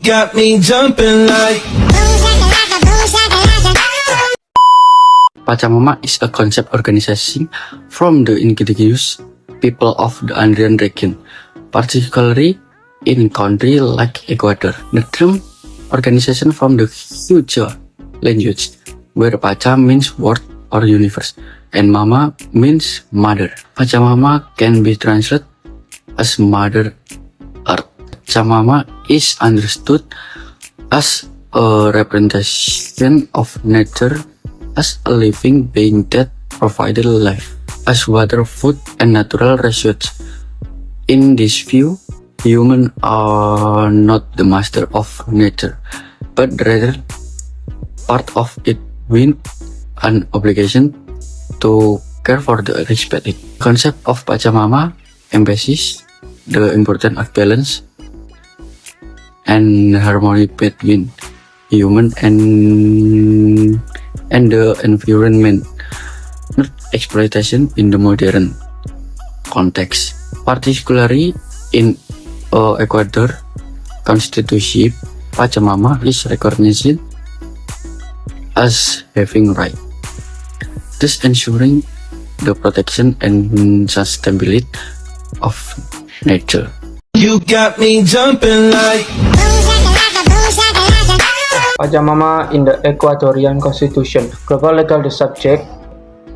got me jumping like. Pachamama is a concept organization from the indigenous people of the Andean region, particularly in countries like Ecuador. The term organization from the Quechua language, where Pacha means world or universe, and Mama means mother. Pachamama can be translated as Mother Earth. Pachamama is understood as a representation of nature as a living being that provided life, as water, food, and natural resources. In this view, humans are not the master of nature, but rather part of it with an obligation to care for the respect it. The concept of Pachamama emphasizes the importance of balance and harmony between human and the environment, not exploitation in the modern context. Particularly in Ecuador Constitution, Pachamama is recognized as having right, thus ensuring the protection and sustainability of nature. You got me jumping like. Pachamama in the Ecuadorian Constitution. Global legal subject.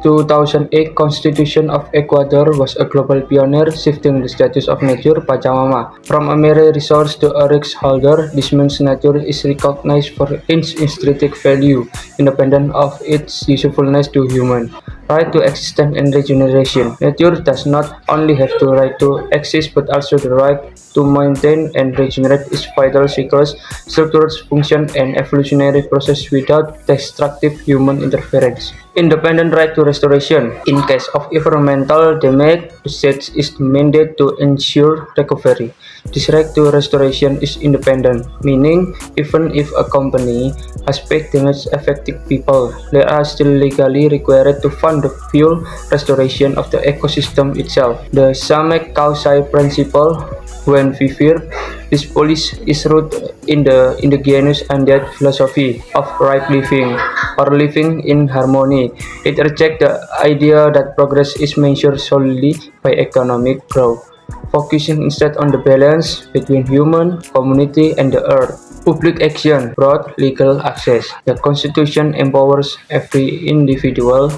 2008 Constitution of Ecuador was a global pioneer, shifting the status of nature Pachamama from a mere resource to a rights holder. This means nature is recognized for its intrinsic value, independent of its usefulness to human. Right to existence and regeneration. Nature does not only have the right to exist, but also the right to maintain and regenerate its vital cycles, structures, function, and evolutionary process without destructive human interference. Independent right to restoration. In case of environmental damage, the state is mandated to ensure recovery. This right to restoration is independent, meaning even if a company has paid damage affected people, they are still legally required to fund the full restoration of the ecosystem itself. The same causa principle, when viewed, this policy is rooted in the indigenous Andean philosophy of right living or living in harmony. It rejects the idea that progress is measured solely by economic growth, focusing instead on the balance between human, community, and the earth. Public action, broad legal access. The Constitution empowers every individual,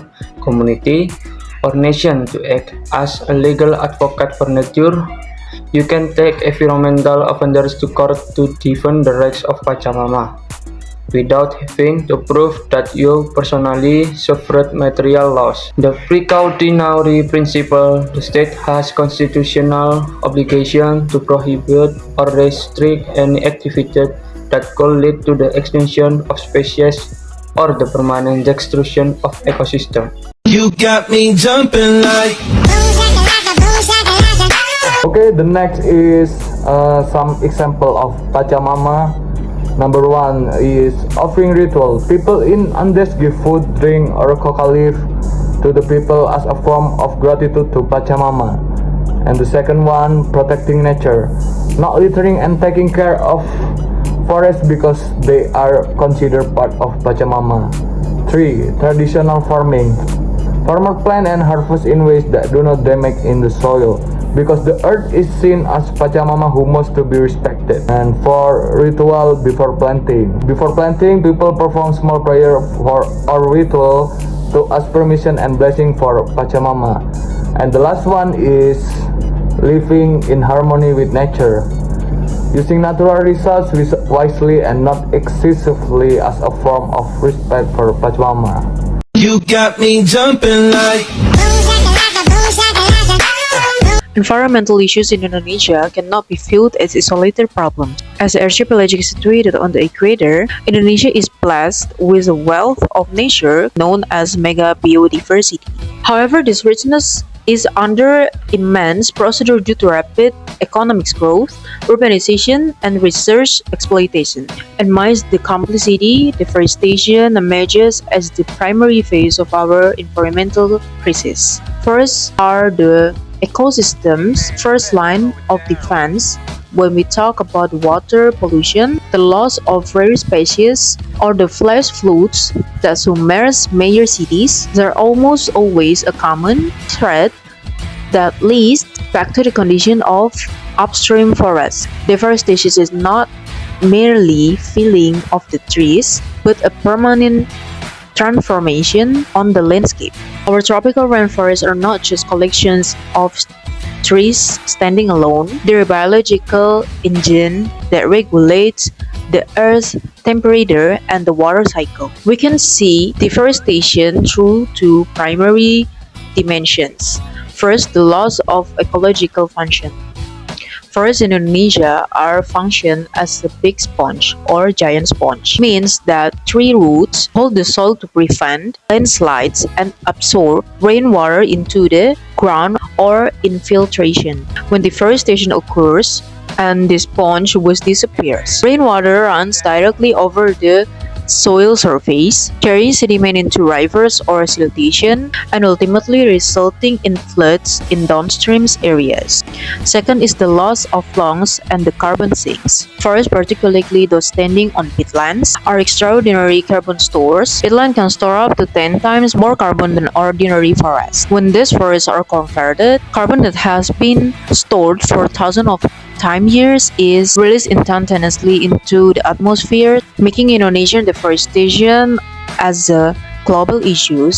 community, or nation to act as a legal advocate for nature. You can take environmental offenders to court to defend the rights of Pachamama without having to prove that you personally suffered material loss. The precautionary principle, the state has constitutional obligation to prohibit or restrict any activity that could lead to the extinction of species or the permanent destruction of ecosystem. You got me jumping like. Okay, the next is some example of Pachamama. Number one is offering ritual. People in Andes give food, drink, or coca leaf to the people as a form of gratitude to Pachamama. And the second one, protecting nature. Not littering and taking care of forests because they are considered part of Pachamama. 3. Traditional farming. Farmers plant and harvest in ways that do not damage in the soil, because the earth is seen as Pachamama who must to be respected. And 4. Ritual before planting. Before planting, people perform small prayer or ritual to ask permission and blessing for Pachamama. And the last one is living in harmony with nature, using natural resources wisely and not excessively as a form of respect for Pachamama. You got me jumping like. Environmental issues in Indonesia cannot be viewed as isolated problems. As the archipelago is situated on the equator, Indonesia is blessed with a wealth of nature known as mega biodiversity. However, this richness is under immense pressure due to rapid economic growth, urbanization, and resource exploitation. Amidst the complexity, deforestation emerges as the primary phase of our environmental crisis. Forests are the ecosystem's first line of defense. when we talk about water pollution, the loss of rare species, or the flash floods that submerge major cities, they're almost always a common threat that leads back to the condition of upstream forests. Deforestation is not merely felling of the trees, but a permanent transformation on the landscape. Our tropical rainforests are not just collections of trees standing alone, they're a biological engine that regulates the Earth's temperature and the water cycle. We can see deforestation through two primary dimensions. First, the loss of ecological function. Forests in Indonesia are function as a big sponge or giant sponge. Means that tree roots hold the soil to prevent landslides and absorb rainwater into the ground or infiltration. When deforestation occurs and the sponge disappears, rainwater runs directly over the soil surface, carrying sediment into rivers or siltation, and ultimately resulting in floods in downstream areas. Second is the loss of lungs and the carbon sinks. Forests, particularly those standing on peatlands, are extraordinary carbon stores. Peatland can store up to 10 times more carbon than ordinary forests. When these forests are converted, carbon that has been stored for thousands of time years is released instantaneously into the atmosphere, making Indonesian deforestation as a global issue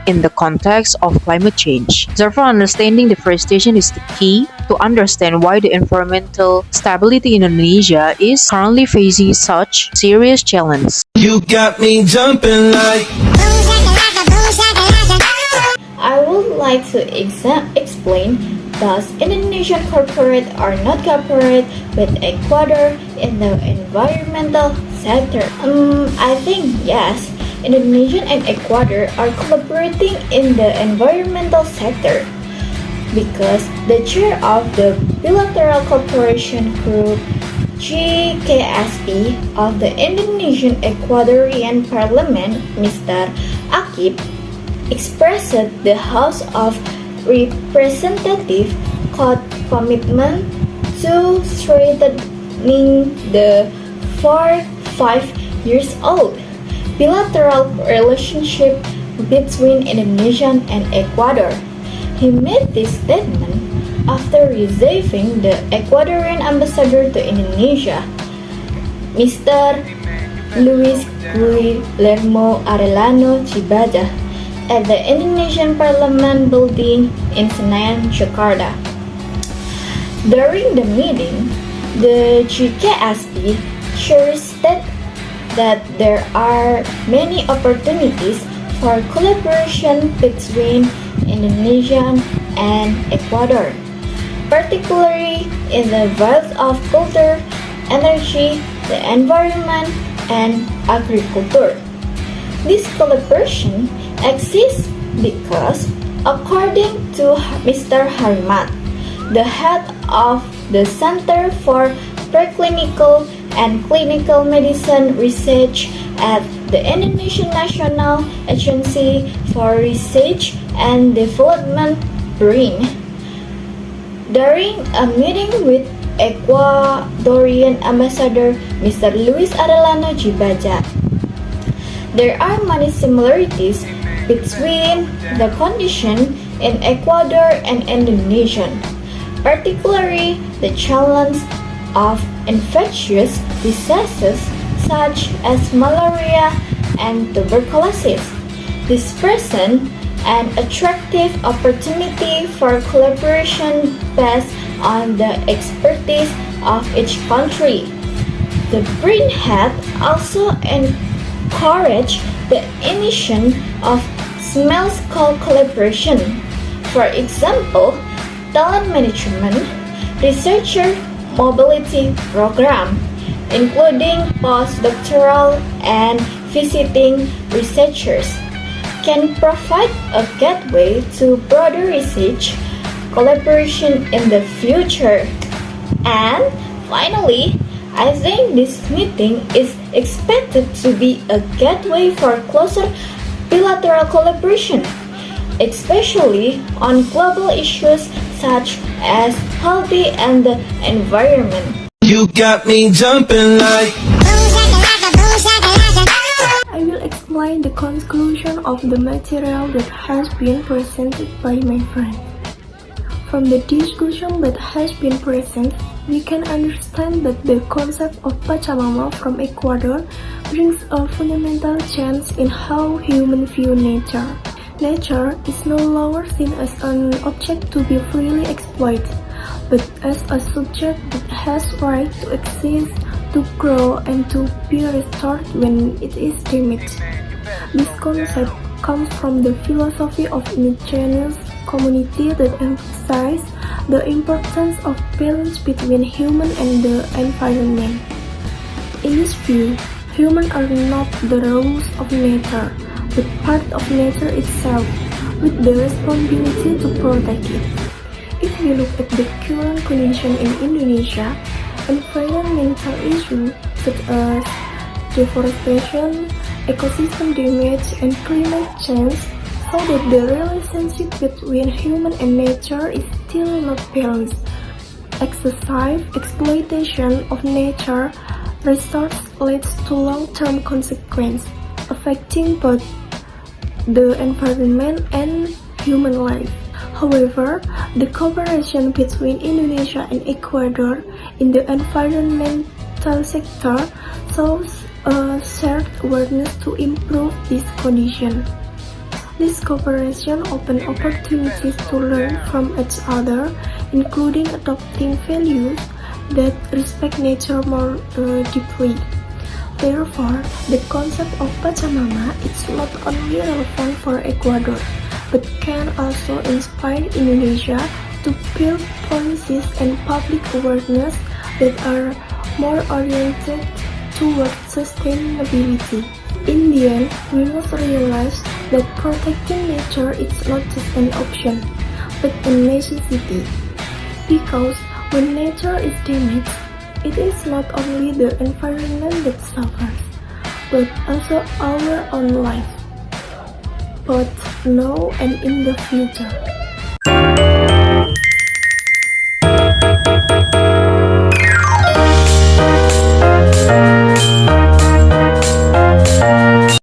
in the context of climate change. Therefore, understanding deforestation is the key to understand why the environmental stability in Indonesia is currently facing such serious challenges. You got me jumping like. I would like to explain thus Indonesian corporate are not cooperate with Ecuador in the environmental sector. I think yes, Indonesia and Ecuador are collaborating in the environmental sector because the chair of the bilateral cooperation group GKSP of the Indonesian Ecuadorian Parliament, Mr. Akib, expressed the House of Representatives' commitment to strengthening the 5 years old bilateral relationship between Indonesia and Ecuador. He made this statement after receiving the Ecuadorian ambassador to Indonesia, Mr. Luis Guillermo Arellano Cibaja, at the Indonesian Parliament building in Senayan, Jakarta. During the meeting, the GKSP chair stated that there are many opportunities for collaboration between Indonesia and Ecuador, particularly in the fields of culture, energy, the environment, and agriculture. This collaboration exists because, according to Mr. Harimat, the head of the Center for Preclinical and Clinical Medicine Research at the Indonesian National Agency for Research and Development, BRIN, during a meeting with Ecuadorian Ambassador Mr. Luis Arellano Cibaja. There are many similarities between the condition in Ecuador and Indonesia, particularly the challenge of infectious diseases such as malaria and tuberculosis. This presents an attractive opportunity for collaboration based on the expertise of each country. The BRIN had also encouraged the initiation of small-scale collaboration. For example, talent management, researcher mobility program, including postdoctoral and visiting researchers, can provide a gateway to broader research collaboration in the future. And finally, I think this meeting is expected to be a gateway for closer bilateral collaboration, especially on global issues such as healthy and the environment. You got me jumping like. I will explain the conclusion of the material that has been presented by my friend. From the discussion that has been presented, we can understand that the concept of Pachamama from Ecuador brings a fundamental change in how humans view nature. Nature is no longer seen as an object to be freely exploited, but as a subject that has right to exist, to grow, and to be restored when it is damaged. This concept comes from the philosophy of indigenous community that emphasize the importance of balance between human and the environment. In this view, humans are not the rules of nature, but part of nature itself, with the responsibility to protect it. If we look at the current condition in Indonesia, environmental issues such as deforestation, ecosystem damage, and climate change show that the relationship between human and nature is still not balanced. Excessive exploitation of nature resources leads to long-term consequences, affecting both the environment and human life. However, the cooperation between Indonesia and Ecuador in the environmental sector shows a shared awareness to improve this condition. This cooperation opens opportunities to learn from each other, including adopting values that respect nature more deeply. Therefore, the concept of Pachamama is not only relevant for Ecuador, but can also inspire Indonesia to build policies and public awareness that are more oriented towards sustainability. In the end, we must realize that protecting nature is not just an option, but a necessity. Because when nature is damaged, it is not only the environment that suffers, but also our own life, both now and in the future.